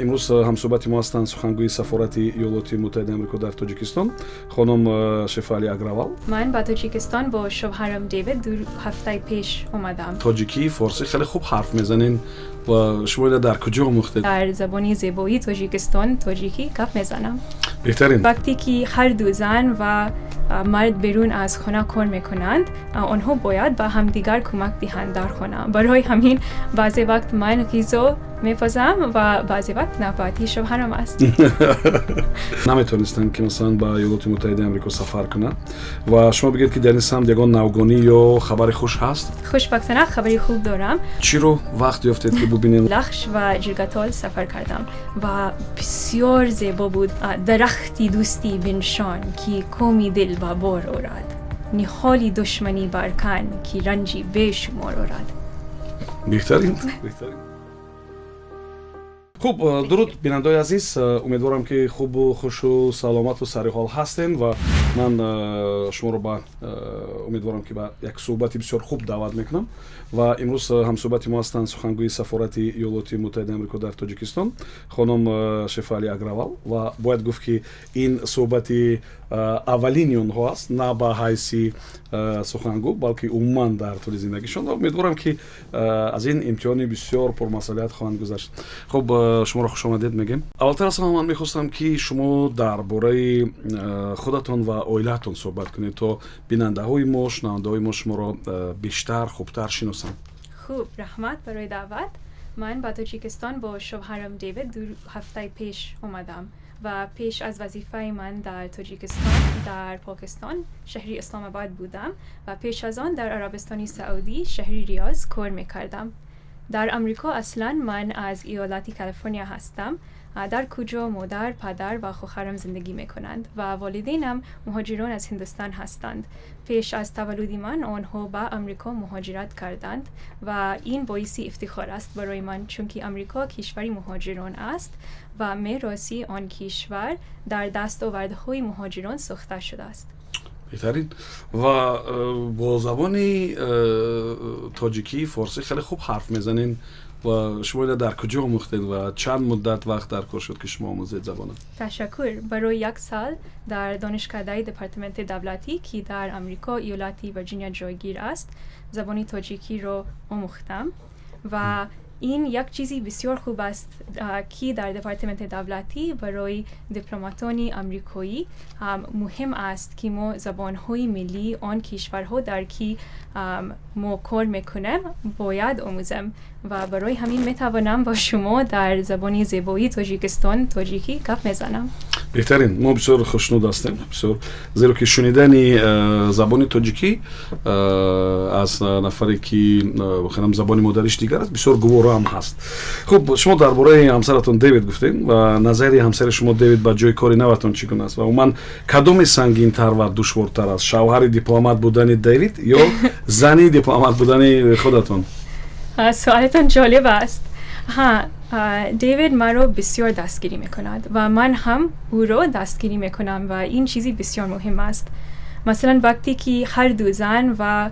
امروز همصحبت ما هستند سخنگوی سفارت ایالات متحده آمریکا در تاجیکستان خانم شفالی اگروال. من با تاجیکستان با شوهرم دیوید 2 هفته پیش اومدم. تاجیکی فارسی خیلی خوب حرف میزنین و شما در کجا آموخته؟ در زبانی زیبایی تاجیکستان تاجیکی گپ میزنم. بهترین. وقتی که هر دو زن و مرد بیرون از خانه کار میکنند آنها باید به همدیگر کمک دهند در خانه. برای همین بعضی وقت من غذا میپزم و بعضی وقت نوبتی شوهرم است. نمیتونستن که مثلا با ایالات متحده آمریکا سفر کنن و شما بگید که در این سمت یگان نوگانی یا خبر خوش هست؟ خوشبختانه خبری خوب دارم. چی رو وقت یافتید که ببینید؟ لخش و جرگتال سفر کردم و بسیار زیبا بود. درختی دوستی بنشان که کومی دل و بار آورد، نهالی دشمنی برکن که رنجی بیشمار آورد. بهترین. خوب، درود بینندگان عزیز، امیدوارم که خوب و خوش و سلامت و سر حال هستین و من شما رو با امیدوارم که با یک صحبتی بسیار خوب دعوت میکنم و امروز همصحبت ما هستند سخنگوی سفارت ایالات متحده آمریکا در تاجیکستان خانم شفالی اگروال و باید گفت که این صحبتی اولین اونها است، نه به حیث سخنگو بلکه عموما در طول زندگیشون و امیدوارم که از این امتحانی بسیار پرمسئولیت خواهند گذشت. خب شما را خوش آمدید میگم. اولتر از همه من میخواستم که شما درباره خودتون و عائله‌تون صحبت کنید تا بیننده های ما شنونده های ما شما را بیشتر خوبتر شناسن. خوب، رحمت برای دعوت. من با تاجیکستان با شوهرم دیوید 2 هفته پیش اومدم و پیش از وظیفه من در تاجیکستان در پاکستان شهری اسلام آباد بودم و پیش از آن در عربستان سعودی شهری ریاض کار میکردم. در امریکا اصلا من از ایالت کالیفرنیا هستم، در کجا مادر، پدر و خواهرم زندگی میکنند و والدینم مهاجران از هندوستان هستند. پیش از تولد من آنها به امریکا مهاجرت کردند و این باعث افتخار است برای من، چون که امریکا کشوری مهاجران است و میراثی آن کشور در دستاوردهای مهاجران ساخته شده است. بهترین. و با زبان تاجیکی فارسی خیلی خوب حرف میزنین و شما در کجا آموختید و چند مدت وقت در کار شد که شما آموزید زبان؟ تشکر. برای 1 سال در دانشکده دپارتمنت دولتی که در امریکا ایالت ویرجینیا جایگیر است زبان تاجیکی رو آموختم و این یک چیزی بسیار خوب است که در دپارتمنت دولتی برای دیپلماتان آمریکایی مهم است که ما زبان‌های ملی آن کشورها در که ما کار میکنیم باید آموزم و برای همین میتوانم با شما در زبان زیبایی تاجیکستان تاجیکی گپ میزنم. بهترین. ما بسیار خوشنود هستیم، بسیار، زیرا که شنیدن زبان تاجیکی از نفری که بخیرم زبان مادریش دیگر است بسیار گوارا هم هست. خب شما درباره همسرتون دیوید گفتین و نظری همسر شما دیوید با جای کاری نوتون چگونه است و من کدوم سنگین تر و دشوارتر است، شوهر دیپلمات بودن دیوید یا زنی دیپلمات بودن خودتون؟ سوالتون جالب است. دیوید من رو بسیار دستگیری میکند و من هم او رو دستگیری میکنم و این چیزی بسیار مهم است. مثلا وقتی که هر دو زن و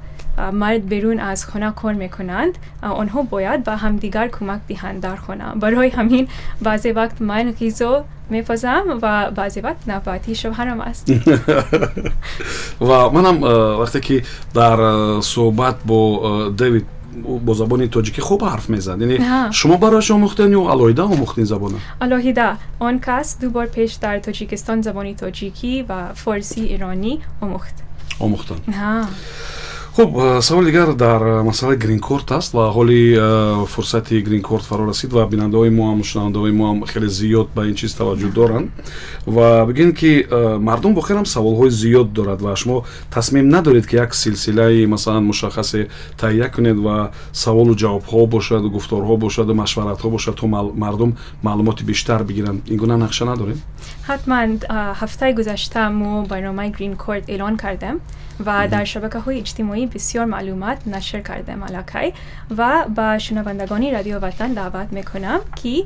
مرد بیرون از خانه کار میکنند آنها باید به همدیگر کمک دهند در خانه. برای همین بعضی وقت من غذا میپزم و بعضی وقت نوبتی شوهرم است. و منم وقتی که در صحبت با دیوید با زبان تاجیکی خوب حرف میزد، یعنی شما برایش آموختین یا علاوه آموختین زبان؟ علاوه. آن کس 2 بار پیش در تاجیکستان زبان تاجیکی و فارسی ایرانی آموختن. خب سوال دیگر در مسئله گرین کارت است و حالی فرصت گرین کارت فرا رسید و بیننده های ما هم شنونده های ما هم خیلی زیاد به این چیز توجه دارند و بگین که مردم بخیر هم سوال های زیاد دارد و شما تصمیم ندارید که یک سلسله مثلا مشخص تهیه کنید و سوال و جواب ها باشد و گفتار ها باشد و مشورت ها باشد تا مردم معلومات بیشتر بگیرن، این گونه نقشه ندارید؟ حتما. هفته گذشته ما برنامه گرین کارت اعلان کردیم و در شبکه‌های اجتماعی بسیار معلومات نشر کردم و با شنوندگان رادیو وطن دعوت میکنم که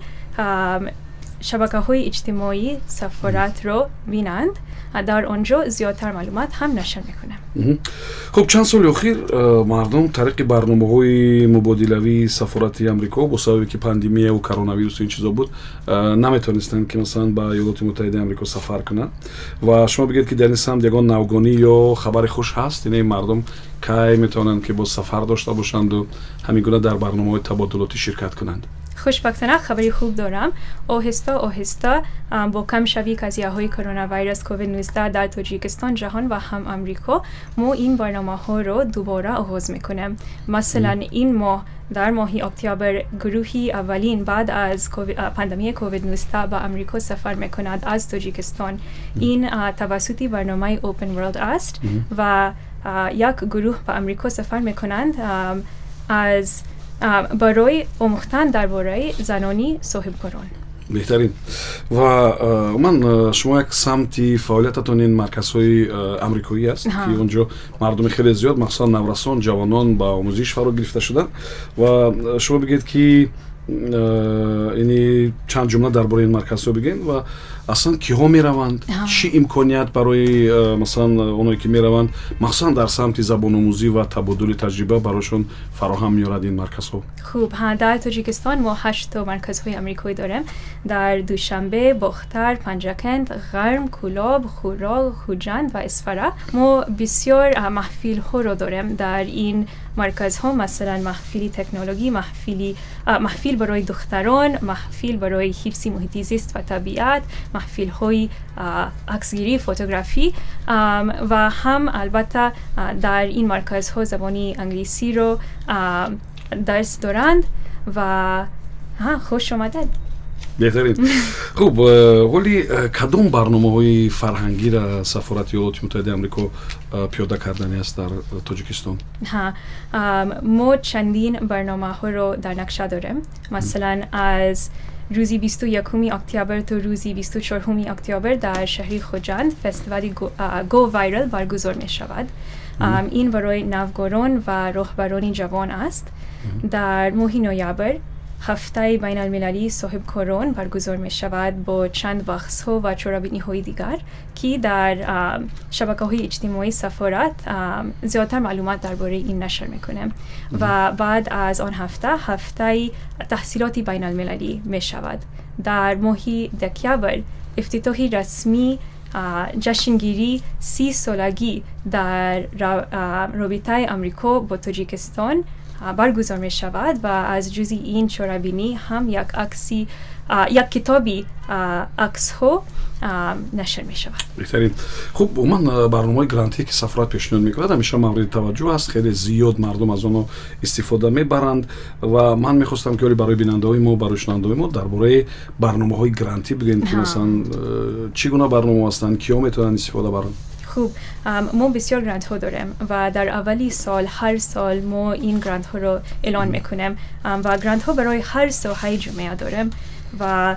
شبکه‌های اجتماعی سفارت رو بینند در آنجا زیادتر معلومات هم نشر میکنه. خب چند سال اخیر مردم طریق برنامه‌های مبادلوی سفارت آمریکا با سببی که پاندمی و کرونا ویروس و این چیزا بود نمیتونستند که مثلا به ایالات متحده آمریکا سفر کنند و شما بگید که در این سمت یگان نوگانی یا خبر خوش هست، یعنی مردم کی میتونن که با سفر داشته باشند و همین گونه در برنامه‌های تبادلاتی شرکت کنند؟ خوشبختانه خبری خوب دارم. آهسته با کم شوی قضیه‌های کرونا ویروس کووید 19 در تاجیکستان، جهان و هم آمریکا ما این برنامه‌ها رو دوباره آغاز میکنیم. مثلا این ماه در ماه اکتبر گروهی اولین بعد از پاندمی کووید 19 به آمریکا سفر میکند از تاجیکستان. این توسط برنامه اوپن ورلد است و یک گروه به آمریکا سفر میکنند از برای آموختن درباره زنانی صاحبکاران. بهترین. و من شما یک سمتی فعالیتتون این مرکزهای آمریکایی است که اونجا مردم خیلی زیاد مخصوصا نورسان جوانان با آموزش فرا گرفته شدن و شما بگید که یعنی چند جمله درباره این مرکزها بگین و اصلا کیها میروند، چی امکانیت برای مثلا اونایی که میروند مخصوصا در سمت زبان آموزی و تبادل تجربه براشون فراهم میارد این مرکزها؟ خوب، در تاجیکستان ما 8 تا مرکزهای آمریکایی داریم. در دوشنبه، باختر، پنجکند، غرم، کولاب، خورا، خوجند و اسفره. ما بسیار محفل ها رو داریم در این مرکزها، مثلا محفلی تکنولوژی، محفل برای دختران، محفل برای حفظ محیط زیست و طبیعت، محفل های عکسگیری، فوتوگرافی و هم البته در این مرکزها زبانی انگلیسی رو درس دارند و خوش آمدید. بهترین. خوب، ولی کدام برنامه‌های فرهنگی را سفارت ایالات متحده آمریکا پیاده کردنی است در تاجیکستان؟ ما چندین برنامه‌ها رو در نقشه داریم. مثلا از روزی 21 اکتبر تا روزی 24 اکتبر در شهر خوجند فستیوال گو وایرال برگزار می شود. این برای نوگران و راهبران جوان است. در ماه نوامبر هفته بین المللی صاحبکاران برگزار می شود با چند بحث ها و چاره‌بینی های دیگر که در شبکه های اجتماعی سفارت زیادتر معلومات درباره این نشر میکنه و بعد از آن هفته تحصیلات بین المللی می شود. در ماه دکتبر افتتاحی رسمی جشنگیری 30 سالگی در رابطه آمریکا با تاجیکستان برگزار می شود و از جزی این چاره‌بینی هم یک کتابی عکس ها نشر می شود. بهترین. خب من برنامه گرانتی که سفارت پیشنهاد میکنه همیشه مورد توجه است، خیلی زیاد مردم از اون استفاده میبرند و من میخواستم که برای بیننده های ما، برای شنونده های ما درباره برنامه های گرانتی بگین که مثلا چگونه برنامه هستند، کیا میتونن استفاده برن؟ خوب، ما بسیار گرانت ها داریم و در اولی سال هر سال ما این گرانت ها رو اعلان میکنیم و گرانت ها برای هر ساحه جامعه داریم و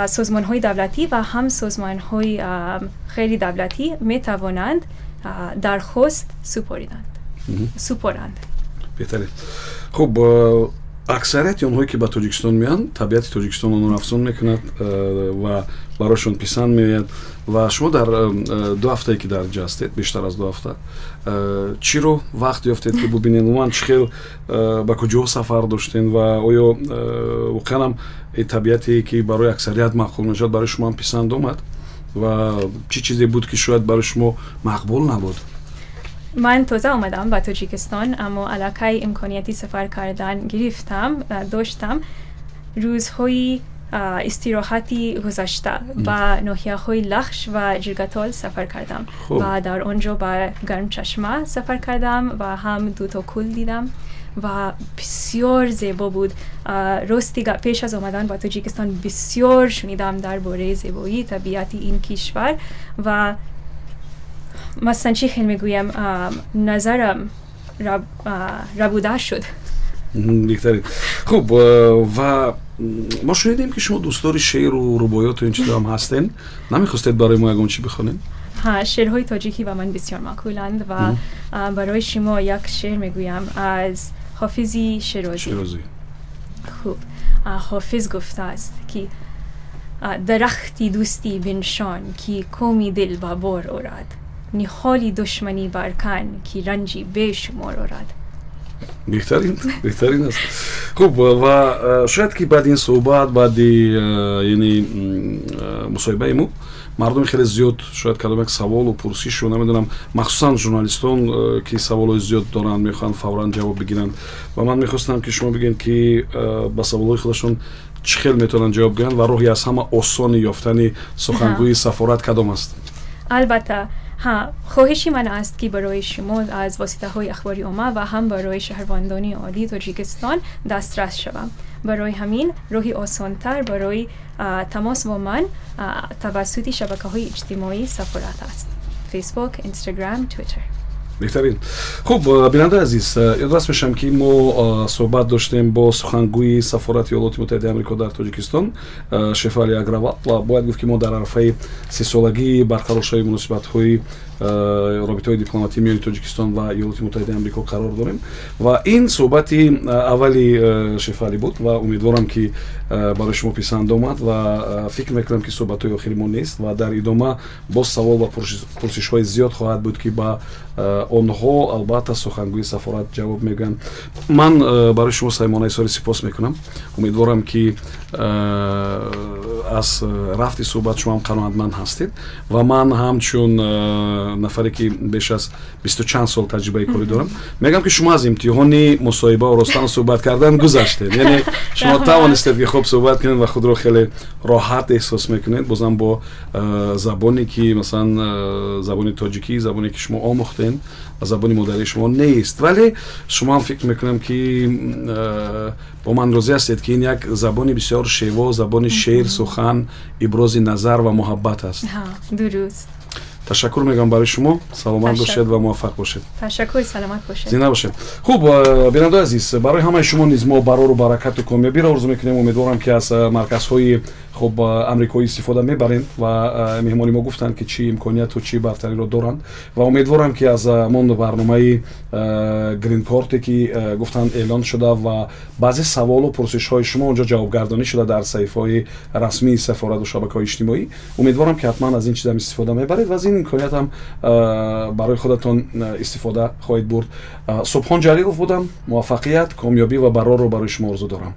سازمان های دولتی و هم سازمان های غیر دولتی می توانند درخواست سپارند. بهتره. خب اکثریت اونهایی که به تاجیکستان میان طبیعت تاجیکستان اون افزون میکند و براشون پسند میاد و شما در 2 هفته که در اینجا هستید، بیشتر از 2 هفته، چی رو وقت یافتید که ببینید عموما چخیل به کجا سفر داشتین و آیا واقعا هم طبیعتی که برای اکثریت مقبول نشد برای شما هم پسند اومد و چی چیزی بود که شاید برای شما مقبول نبود؟ من تازه آمدم به تاجیکستان اما علاقه امکانیتی سفر کردن داشتم. روزهای استراحتی گذشته و ناحیه‌های لخش و جرگتال سفر کردم و در آنجا به گرم چشمه سفر کردم و هم 2 تا کل دیدم و بسیار زیبا بود. راستی پیش از آمدن به تاجیکستان بسیار شنیدم درباره زیبایی طبیعتی این کشور و مثلا چی خیلی میگویم نظرم ربوده شد. بهترین. خب و ما شنیدیم که شما دوستدار شعر و رباعیات و این چیزا هم هستین، نمیخواستید برای ما یگان چی بخونین؟ شعرهای تاجیکی و من بسیار معقولند و برای شما یک شعر میگویم از حافظی شیرازی. خوب، حافظ گفته است که درختی دوستی بنشان کی کومی دل بابور اوراد نهالی دشمنی برکن کی رنجی بشمار اوراد. بهترین است. خوب و شاید که بعد این صحبت بعد یعنی مصاحبه مو مردم خیلی زیاد شاید کلام یک سوال و پرسش رو نمیدونم مخصوصا ژورنالیستان که سوالای زیاد دارن میخوان فوراً جواب بگیرن و من میخواستم که شما بگین که با سوالای خودشون چه خیلی میتونن جواب گیرن و راهی از همه آسان یافتن سخنگوی سفارت کدام است؟ البته خواهشی من است که برای شما از واسطه های اخباری عامه و هم برای شهروندان عالی تاجیکستان دسترس شوم. برای همین راهی آسانتر برای تماس با من توسط شبکه های اجتماعی سفارت است: فیسبوک، اینستاگرام، توییتر. بهترین. خوب بیننده عزیز، یادداشت میشم که ما صحبت داشتیم با سخنگوی سفارت ایالات متحده آمریکا در تاجیکستان شفالی اگروات و باید گفت که ما در عرصه 3 سالگی برقرار شدن مناسبت‌های رابطه‌های دیپلماتی میان تاجیکستان و ایالات متحده آمریکا قرار داریم و این صحبتی اولی شفالی بود و امیدوارم که برای شما پسند آمد و فکر میکنم که صحبت‌های آخری ما نیست و در ادامه با سوال و پرسش‌های زیاد خواهد بود که با آنها البته سخنگوی سفارت جواب میگن. من برای شما سایمانه ساری سپاس میکنم. امیدوارم که از رفت صحبت شما هم قناعتمند هستید و من همچون نفری که بیش از 20 چند سال تجربه کاری دارم میگم که شما از امتحان مصاحبه و راستان صحبت کردن گذشتید، یعنی شما توانستید که خوب صحبت کنید و خود رو خیلی راحت احساس میکنید بازم با زبانی که مثلا زبان تاجیکی، زبانی که شما آموختین و زبانی مادری شما نیست، ولی شما هم فکر میکنم که با من راضی هستید که این یک زبانی بسیار شیوا، زبانی شعر، سخن، ابراز نظر و محبت است. درست. تشکر میگم برای شما. سلامت باشید و موفق باشید. تشکر، سلامت باشید. زنده باشید. خوب بیننده عزیز، برای همه شما نیز ما برار و برکت و کامیابی را آرزو میکنیم. امیدوارم که از مرکزهای خب امریکایی استفاده میبرین و مهمانی ما گفتن که چی امکانیت و چی برتری رو دارند و امیدوارم که از من برنامه گرین کارتی که گفتن اعلان شده و بعضی سوال و پرسش های شما اونجا جوابگردانی شده در صفحه های رسمی سفارت و شبکه‌های اجتماعی، امیدوارم که حتما از این چیزا استفاده میبرید و از این امکانیت هم برای خودتون استفاده خواهید برد. سبحان جلیلوف بودم. موفقیت، کامیابی و برار رو برای شما آرزو دارم.